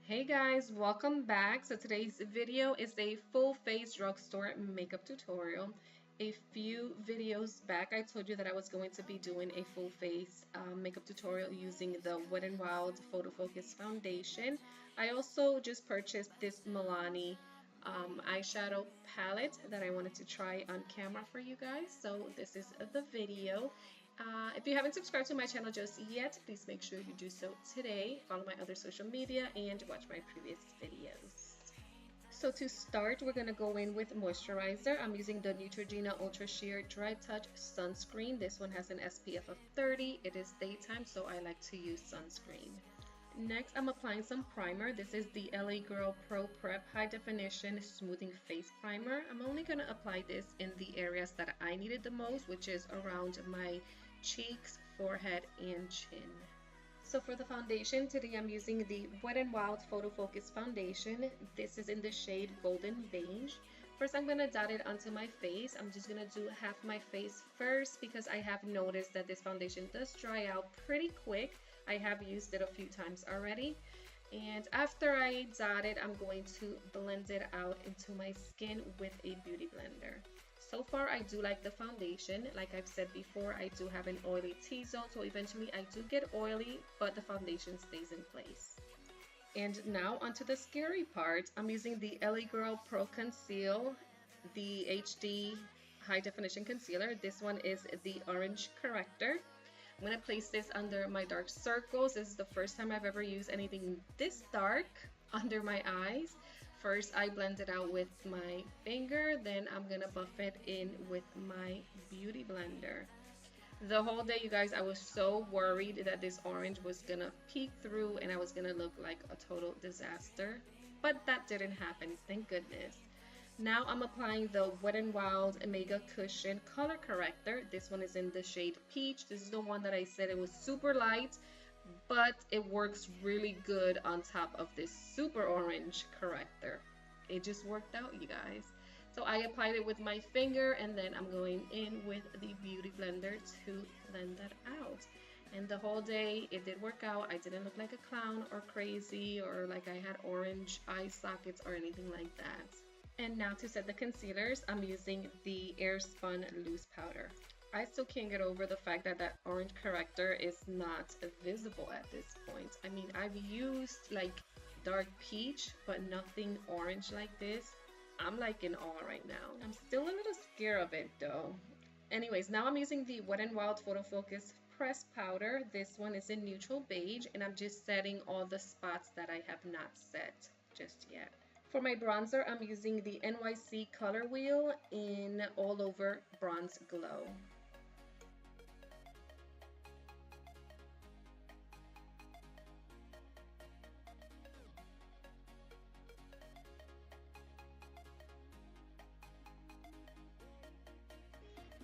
Hey guys, welcome back. So today's video is a full face drugstore makeup tutorial. A few videos back I told you that I was going to be doing a full face makeup tutorial using the Wet n Wild Photo Focus foundation. I also just purchased this Milani eyeshadow palette that I wanted to try on camera for you guys. So this is the video. If you haven't subscribed to my channel just yet, please make sure you do so today. Follow my other social media and watch my previous videos. So to start, we're going to go in with moisturizer. I'm using the Neutrogena Ultra Sheer Dry Touch Sunscreen. This one has an SPF of 30. It is daytime, so I like to use sunscreen. Next, I'm applying some primer. This is the LA Girl Pro Prep High Definition Smoothing Face Primer. I'm only going to apply this in the areas that I needed the most, which is around my cheeks, forehead, and chin. So for the foundation, today I'm using the Wet n Wild Photo Focus Foundation. This is in the shade Golden Beige. First, I'm going to dot it onto my face. I'm just going to do half my face first because I have noticed that this foundation does dry out pretty quick. I have used it a few times already. And after I dot it, I'm going to blend it out into my skin with a beauty blender. So far, I do like the foundation. Like I've said before, I do have an oily T-zone, so eventually I do get oily, but the foundation stays in place. And now onto the scary part. I'm using the LA Girl Pro Conceal, the HD High Definition Concealer. This one is the Orange Corrector. I'm going to place this under my dark circles. This is the first time I've ever used anything this dark under my eyes. First, I blend it out with my finger, then I'm gonna buff it in with my beauty blender. The whole day, you guys, I was so worried that this orange was gonna peek through and I was gonna look like a total disaster, but that didn't happen, thank goodness. Now I'm applying the Wet n Wild Mega Cushion Color Corrector. This one is in the shade Peach. This is the one that I said it was super light, but it works really good on top of this super orange corrector. It just worked out, you guys. So I applied it with my finger and then I'm going in with the beauty blender to blend that out. And the whole day it did work out. I didn't look like a clown or crazy or like I had orange eye sockets or anything like that. And now to set the concealers, I'm using the Airspun Loose Powder. I still can't get over the fact that that orange corrector is not visible at this point. I mean, I've used like dark peach, but nothing orange like this. I'm like in awe right now. I'm still a little scared of it though. Anyways, now I'm using the Wet n Wild Photo Focus Press Powder. This one is in neutral beige and I'm just setting all the spots that I have not set just yet. For my bronzer, I'm using the NYC Color Wheel in All Over Bronze Glow.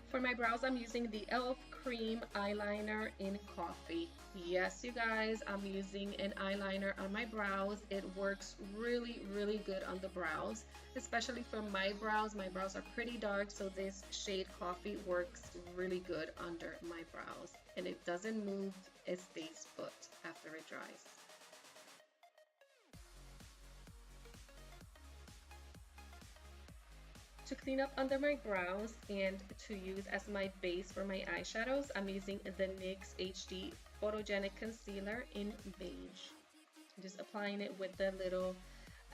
For my brows, I'm using the e.l.f. Cream Eyeliner in Coffee. Yes, you guys, I'm using an eyeliner on my brows. It works really, really good on the brows, especially for my brows. My brows are pretty dark, so this shade Coffee works really good under my brows. And it doesn't move, it stays put after it dries. To clean up under my brows and to use as my base for my eyeshadows, I'm using the NYX HD Photogenic Concealer in beige. I'm just applying it with the little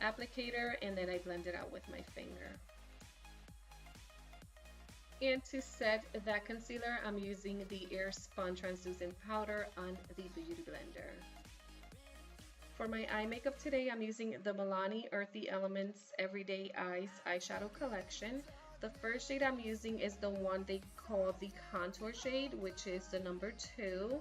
applicator and then I blend it out with my finger. And to set that concealer, I'm using the Airspun Translucent Powder on the Beauty Blender. For my eye makeup today, I'm using the Milani Earthy Elements Everyday Eyes Eyeshadow Collection. The first shade I'm using is the one they call the contour shade, which is the number 2.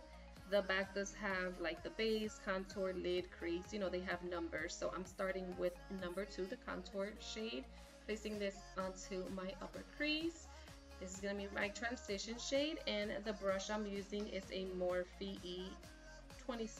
The back does have like the base, contour, lid, crease, you know, they have numbers. So I'm starting with number 2, the contour shade, placing this onto my upper crease. This is going to be my transition shade, and the brush I'm using is a Morphe E27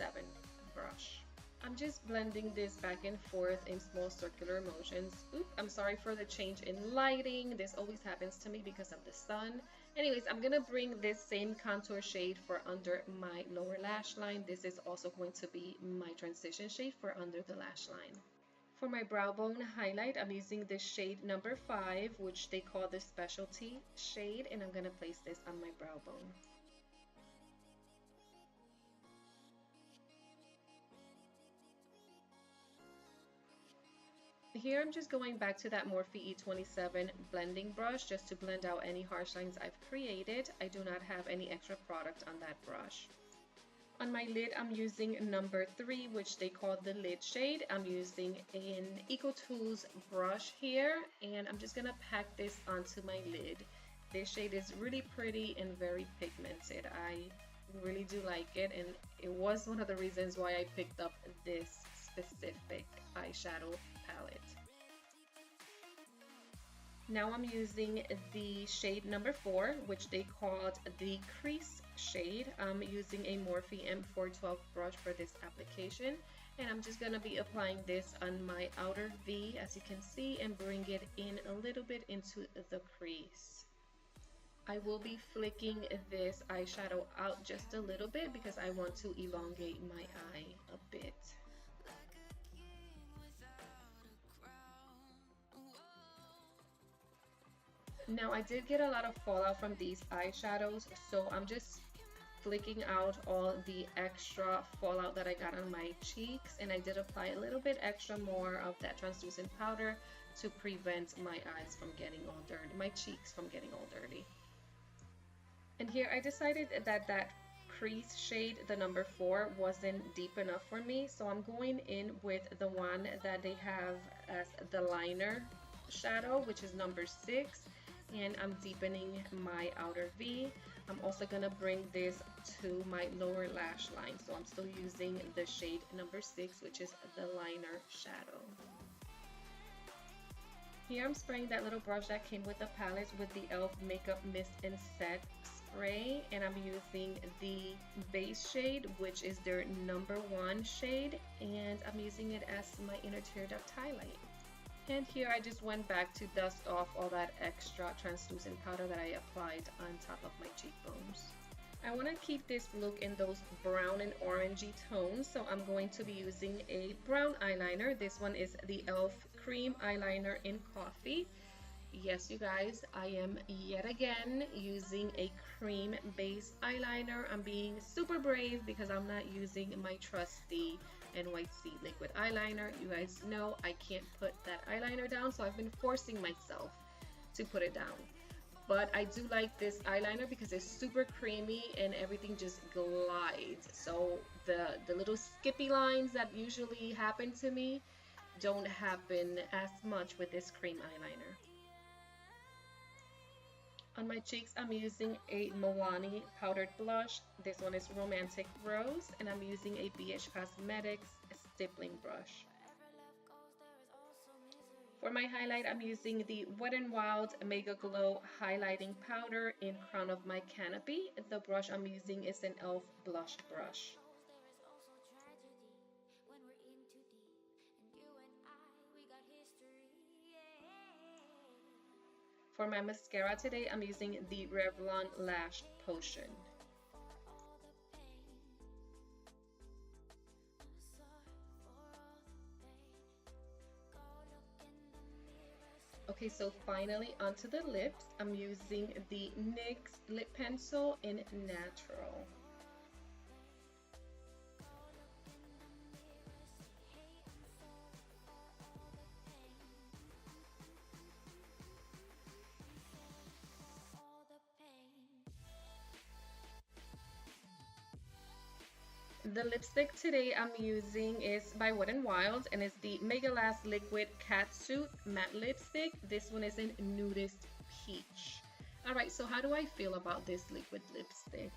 brush. I'm just blending this back and forth in small circular motions. Oop, I'm sorry for the change in lighting. This always happens to me because of the sun. Anyways, I'm gonna bring this same contour shade for under my lower lash line. This is also going to be my transition shade for under the lash line. For my brow bone highlight, I'm using the shade number 5, which they call the specialty shade, and I'm gonna place this on my brow bone. Here I'm just going back to that Morphe E27 blending brush just to blend out any harsh lines I've created. I do not have any extra product on that brush. On my lid, I'm using number 3, which they call the lid shade. I'm using an EcoTools brush here, and I'm just gonna pack this onto my lid. This shade is really pretty and very pigmented. I really do like it, and it was one of the reasons why I picked up this specific eyeshadow palette. Now I'm using the shade number 4, which they called the crease shade. I'm using a Morphe M412 brush for this application, and I'm just gonna be applying this on my outer V, as you can see, and bring it in a little bit into the crease. I will be flicking this eyeshadow out just a little bit because I want to elongate my eye a bit. Now I did get a lot of fallout from these eyeshadows, so I'm just flicking out all the extra fallout that I got on my cheeks, and I did apply a little bit extra more of that translucent powder to prevent my eyes from getting all dirty, my cheeks from getting all dirty. And here I decided that that crease shade, the number 4, wasn't deep enough for me, so I'm going in with the one that they have as the liner shadow, which is number 6, and I'm deepening my outer V. I'm also gonna bring this to my lower lash line, so I'm still using the shade number 6, which is the liner shadow. Here I'm spraying that little brush that came with the palette with the e.l.f. Makeup Mist and Set spray, and I'm using the base shade, which is their number 1 shade, and I'm using it as my inner tear duct highlight. And here I just went back to dust off all that extra translucent powder that I applied on top of my cheekbones. I want to keep this look in those brown and orangey tones, so I'm going to be using a brown eyeliner. This one is the e.l.f. Cream Eyeliner in Coffee. Yes, you guys, I am yet again using a cream-based eyeliner. I'm being super brave because I'm not using my trusty NYC liquid eyeliner. You guys know I can't put that eyeliner down, so I've been forcing myself to put it down. But I do like this eyeliner because it's super creamy and everything just glides. So the little skippy lines that usually happen to me don't happen as much with this cream eyeliner. On my cheeks, I'm using a Milani powdered blush. This one is Romantic Rose, and I'm using a BH Cosmetics stippling brush. For my highlight, I'm using the Wet n Wild Mega Glow Highlighting Powder in crown of my canopy. The brush I'm using is an e.l.f. blush brush. For my mascara today, I'm using the Revlon Lash Potion. Okay, so finally onto the lips. I'm using the NYX lip pencil in Natural. The lipstick today I'm using is by Wet n Wild, and it's the Megaslast Liquid Catsuit Matte Lipstick. This one is in Nudist Peach. Alright, so how do I feel about this liquid lipstick?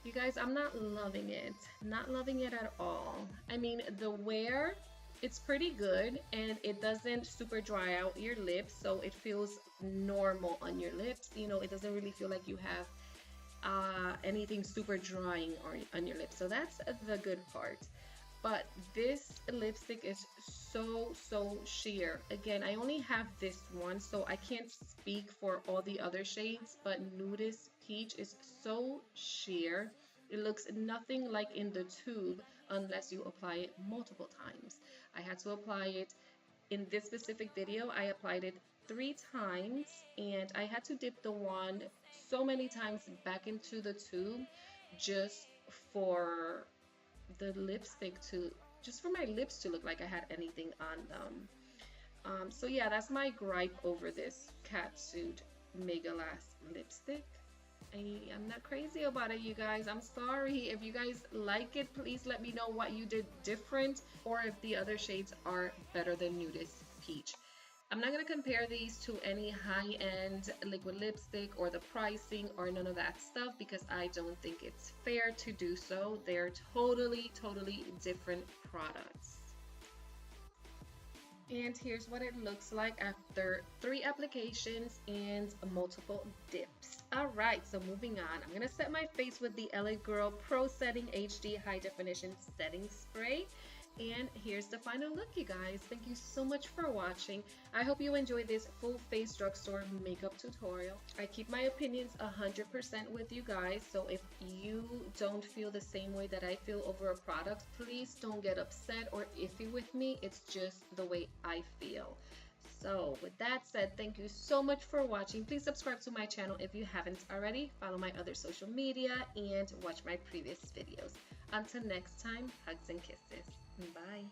You guys, I'm not loving it. Not loving it at all. I mean, the wear, it's pretty good, and it doesn't super dry out your lips, so it feels normal on your lips. You know, it doesn't really feel like you have anything super drying on your lips, so that's the good part. But this lipstick is so sheer. Again, I only have this one, so I can't speak for all the other shades, but Nudist Peach is so sheer. It looks nothing like in the tube unless you apply it multiple times. I had to apply it in this specific video. I applied it 3 times, and I had to dip the wand so many times back into the tube just for the lipstick to, just for my lips to look like I had anything on them. So yeah, that's my gripe over this catsuit megaslast lipstick. I'm not crazy about it, you guys. I'm sorry. If you guys like it, please let me know what you did different, or if the other shades are better than Nudist Peach. I'm not going to compare these to any high-end liquid lipstick or the pricing or none of that stuff, because I don't think it's fair to do so. They're totally different products. And here's what it looks like after 3 applications and multiple dips. Alright, so moving on. I'm going to set my face with the LA Girl Pro Setting HD High Definition Setting Spray. And here's the final look, you guys. Thank you so much for watching. I hope you enjoyed this full face drugstore makeup tutorial. I keep my opinions 100% with you guys, so if you don't feel the same way that I feel over a product, please don't get upset or iffy with me. It's just the way I feel. So with that said, thank you so much for watching. Please subscribe to my channel if you haven't already. Follow my other social media and watch my previous videos. Until next time, hugs and kisses. Bye.